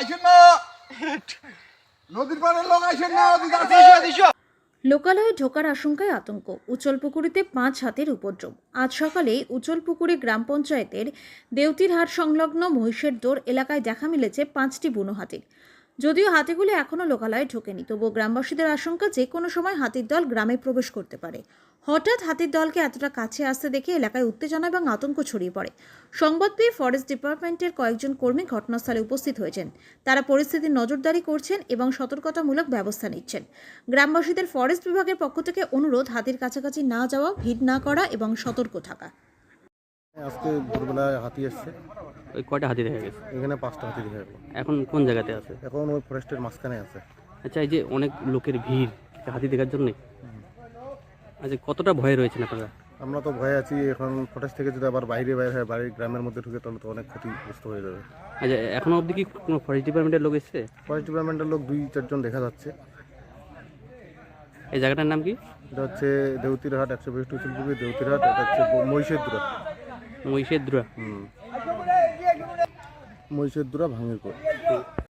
আইসেন না, নদীর পাড়ের লোক আইসেন না। লোকালয়ে ঢোকার আশঙ্কায় আতঙ্ক। উচলপুকুরিতে 5 হাতির উপদ্রব। আজ সকালে উচলপুকুরি গ্রাম পঞ্চায়েতের দেউতিরহাট সংলগ্ন মহিষের দোর এলাকায় দেখা মিলেছে 5টি বুনো হাতির। যদিও হাতিগুলি এখনও লোকালয়ে ঢোকেনি, তবুও গ্রামবাসীদের আশঙ্কা যে কোনো সময় হাতির দল গ্রামে প্রবেশ করতে পারে। হঠাৎ হাতির দলকে এতটা কাছে আসতে দেখে এলাকায় উত্তেজনা এবং আতঙ্ক ছড়িয়ে পড়ে। সংবাদ পেয়ে ফরেস্ট ডিপার্টমেন্টের কয়েকজন কর্মী ঘটনাস্থলে উপস্থিত হয়েছেন। তারা পরিস্থিতির নজরদারি করছেন এবং সতর্কতামূলক ব্যবস্থা নিচ্ছেন। গ্রামবাসীদের ফরেস্ট বিভাগের পক্ষ থেকে অনুরোধ হাতির কাছাকাছি না যাওয়া, ভিড় না করা এবং সতর্ক থাকা। আজকে ভোরবেলায় হাতি এসছে। ওই কয়টা হাতি দেখা গেছে? এখানে 5টা হাতি দেখা গেল। এখন কোন জায়গাতে আছে? এখন ওই ফরেস্টের মাঝখানে আছে। আচ্ছা, এই যে অনেক লোকের ভিড় হাতি দেখার জন্য, আচ্ছা কতটা ভয় রয়েছেন আপনারা? আমরা তো ভয়ে আছি। এখন ফরেস্ট থেকে যদি আবার বাইরে বাইরে হয়, বাড়ির গ্রামের মধ্যে ঢুকে, তাহলে তো অনেক ক্ষতিগ্রস্ত হয়ে যাবে। আচ্ছা, এখনো অবধি কি কোনো ফরেস্ট ডিপার্টমেন্টের লোক এসছে? ফরেস্ট ডিপার্টমেন্টের লোক 2-4 জন দেখা যাচ্ছে। এই জায়গাটার নাম কি? এটা হচ্ছে দেউতিরহাট, 122 উচলপুকুরি দেউতিরহাট। এটা হচ্ছে মহিষেরদুরা। মহিষের দ্রুয়া। মহিষেরদুরা ভাঙিরপুর।